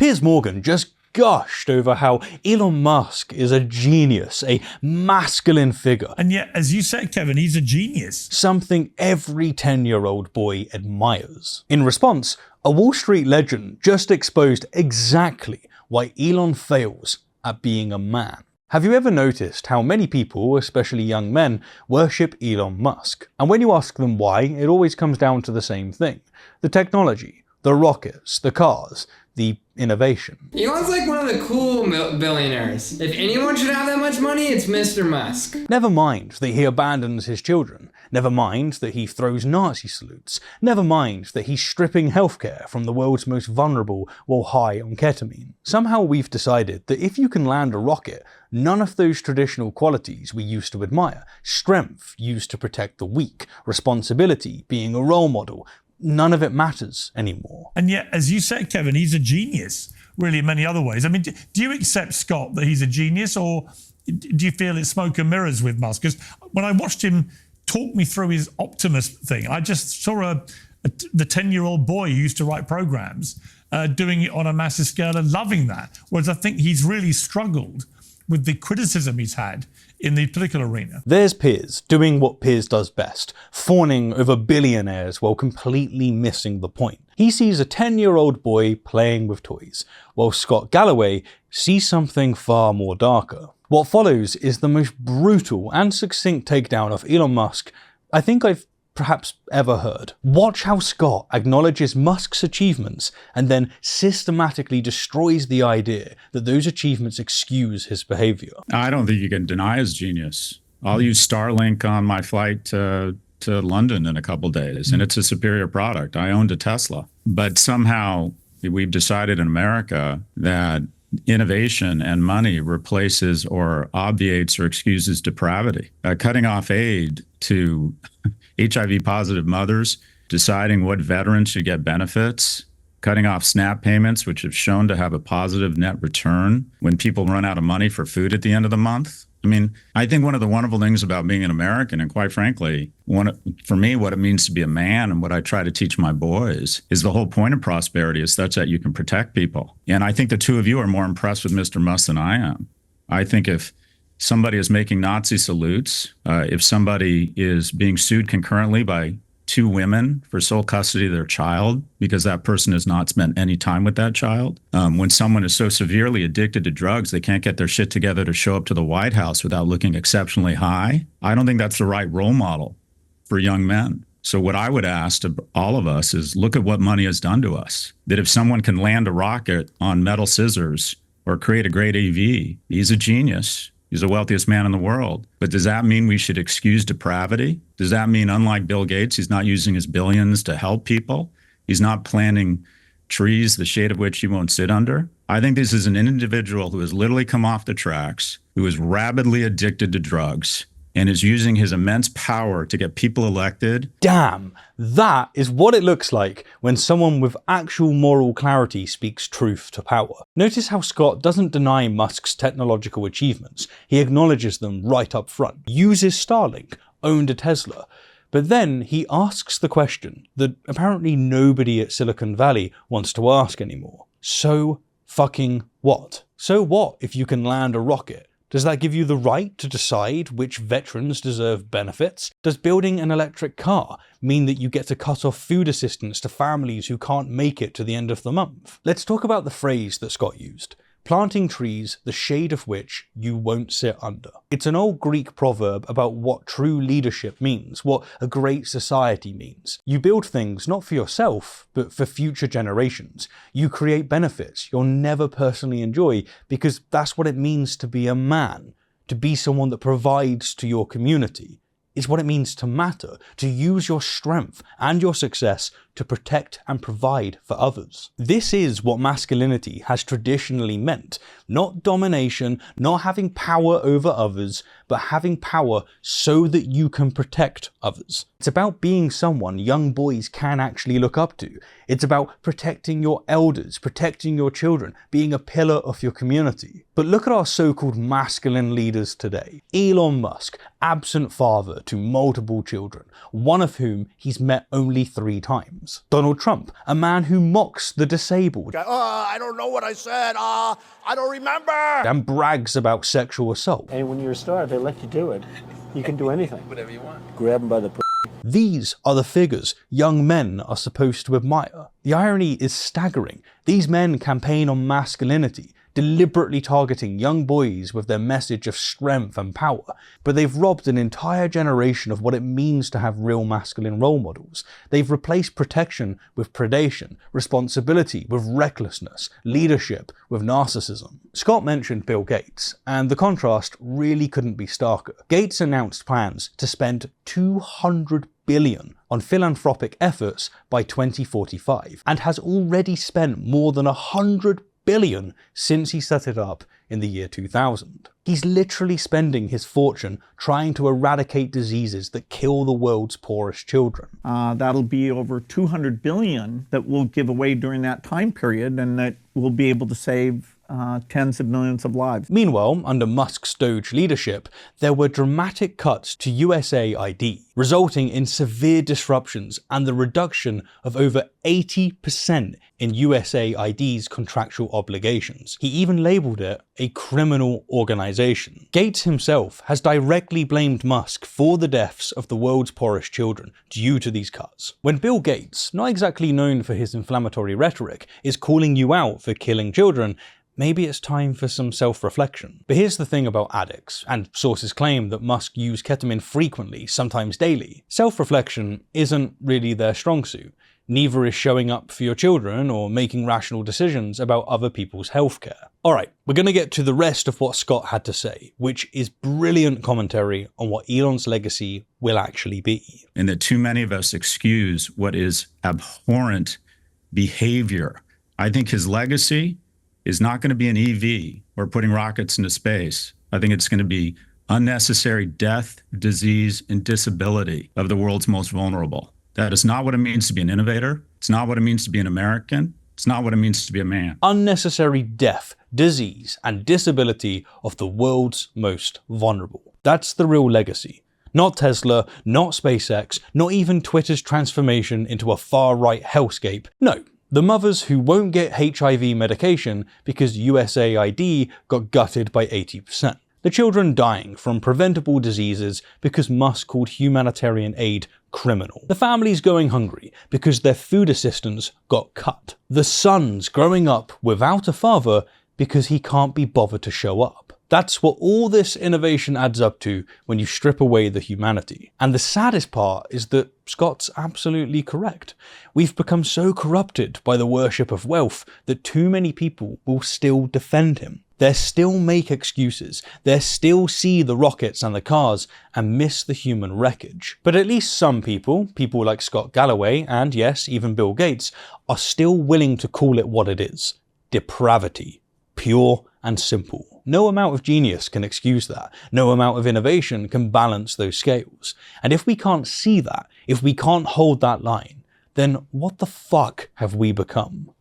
Piers Morgan just gushed over how Elon Musk is a genius, a masculine figure. And yet, as you said, Kevin, he's a genius. Something every 10-year-old boy admires. In response, a Wall Street legend just exposed exactly why Elon fails at being a man. Have you ever noticed how many people, especially young men, worship Elon Musk? And when you ask them why, it always comes down to the same thing. The technology, the rockets, the cars, the innovation. Elon's like one of the cool billionaires. If anyone should have that much money, it's Mr. Musk. Never mind that he abandons his children. Never mind that he throws Nazi salutes. Never mind that he's stripping healthcare from the world's most vulnerable while high on ketamine. Somehow we've decided that if you can land a rocket, none of those traditional qualities we used to admire, strength used to protect the weak, responsibility, being a role model, none of it matters anymore. And yet, as you said, Kevin, he's a genius, really, in many other ways. I mean, do you accept, Scott, that he's a genius, or do you feel it's smoke and mirrors with Musk? Because when I watched him talk me through his Optimus thing, I just saw the 10-year-old boy who used to write programs doing it on a massive scale and loving that. Whereas I think he's really struggled with the criticism he's had in the political arena. There's Piers doing what Piers does best, fawning over billionaires while completely missing the point. He sees a 10-year-old boy playing with toys, while Scott Galloway sees something far more darker. What follows is the most brutal and succinct takedown of Elon Musk I think I've perhaps ever heard. Watch how Scott acknowledges Musk's achievements and then systematically destroys the idea that those achievements excuse his behavior. I don't think you can deny his genius. I'll use Starlink on my flight to London in a couple days, and it's a superior product. I owned a Tesla. But somehow we've decided in America that innovation and money replaces or obviates or excuses depravity. Cutting off aid to HIV positive mothers, deciding what veterans should get benefits, cutting off SNAP payments, which have shown to have a positive net return when people run out of money for food at the end of the month. I mean, I think one of the wonderful things about being an American, and quite frankly, for me, what it means to be a man and what I try to teach my boys is the whole point of prosperity is such that you can protect people. And I think the two of you are more impressed with Mr. Musk than I am. I think if somebody is making Nazi salutes, if somebody is being sued concurrently by two women for sole custody of their child because that person has not spent any time with that child. When someone is so severely addicted to drugs, they can't get their shit together to show up to the White House without looking exceptionally high. I don't think that's the right role model for young men. So what I would ask to all of us is look at what money has done to us. That if someone can land a rocket on metal scissors or create a great AV, he's a genius. He's the wealthiest man in the world. But does that mean we should excuse depravity? Does that mean, unlike Bill Gates, he's not using his billions to help people? He's not planting trees, the shade of which he won't sit under? I think this is an individual who has literally come off the tracks, who is rabidly addicted to drugs, and is using his immense power to get people elected. Damn, that is what it looks like when someone with actual moral clarity speaks truth to power. Notice how Scott doesn't deny Musk's technological achievements. He acknowledges them right up front. Uses Starlink, owned a Tesla. But then he asks the question that apparently nobody at Silicon Valley wants to ask anymore. So fucking what? So what if you can land a rocket? Does that give you the right to decide which veterans deserve benefits? Does building an electric car mean that you get to cut off food assistance to families who can't make it to the end of the month? Let's talk about the phrase that Scott used. Planting trees, the shade of which you won't sit under. It's an old Greek proverb about what true leadership means, what a great society means. You build things not for yourself, but for future generations. You create benefits you'll never personally enjoy because that's what it means to be a man, to be someone that provides to your community. It's what it means to matter, to use your strength and your success to protect and provide for others. This is what masculinity has traditionally meant. Not domination, not having power over others, but having power so that you can protect others. It's about being someone young boys can actually look up to. It's about protecting your elders, protecting your children, being a pillar of your community. But look at our so-called masculine leaders today. Elon Musk, absent father to multiple children, one of whom he's met only 3 times. times. Donald Trump, a man who mocks the disabled. I don't know what I said. I don't remember. And brags about sexual assault. And when you're a star, they let you do it. You can do anything. Whatever you want. Grab them by the These are the figures young men are supposed to admire. The irony is staggering. These men campaign on masculinity, deliberately targeting young boys with their message of strength and power, but they've robbed an entire generation of what it means to have real masculine role models. They've replaced protection with predation, responsibility with recklessness, leadership with narcissism. Scott mentioned Bill Gates, and the contrast really couldn't be starker. Gates announced plans to spend $200 billion on philanthropic efforts by 2045, and has already spent more than $100 billion since he set it up in the year 2000. He's literally spending his fortune trying to eradicate diseases that kill the world's poorest children. That'll be over 200 billion that we'll give away during that time period, and that we'll be able to save tens of millions of lives. Meanwhile, under Musk's Doge leadership, there were dramatic cuts to USAID, resulting in severe disruptions and the reduction of over 80% in USAID's contractual obligations. He even labelled it a criminal organisation. Gates himself has directly blamed Musk for the deaths of the world's poorest children due to these cuts. When Bill Gates, not exactly known for his inflammatory rhetoric, is calling you out for killing children, maybe it's time for some self-reflection. But here's the thing about addicts, and sources claim that Musk used ketamine frequently, sometimes daily. Self-reflection isn't really their strong suit. Neither is showing up for your children or making rational decisions about other people's healthcare. Alright, we're going to get to the rest of what Scott had to say, which is brilliant commentary on what Elon's legacy will actually be. And that too many of us excuse what is abhorrent behavior. I think his legacy is not going to be an EV or putting rockets into space. I think it's going to be unnecessary death, disease, and disability of the world's most vulnerable. That is not what it means to be an innovator. It's not what it means to be an American. It's not what it means to be a man. Unnecessary death, disease, and disability of the world's most vulnerable. That's the real legacy. Not Tesla, not SpaceX, not even Twitter's transformation into a far-right hellscape. No. The mothers who won't get HIV medication because USAID got gutted by 80%. The children dying from preventable diseases because Musk called humanitarian aid criminal. The families going hungry because their food assistance got cut. The sons growing up without a father because he can't be bothered to show up. That's what all this innovation adds up to when you strip away the humanity. And the saddest part is that Scott's absolutely correct. We've become so corrupted by the worship of wealth that too many people will still defend him. They still make excuses, they still see the rockets and the cars and miss the human wreckage. But at least some people like Scott Galloway and yes, even Bill Gates, are still willing to call it what it is. Depravity. Pure and simple. No amount of genius can excuse that. No amount of innovation can balance those scales. And if we can't see that, if we can't hold that line, then what the fuck have we become?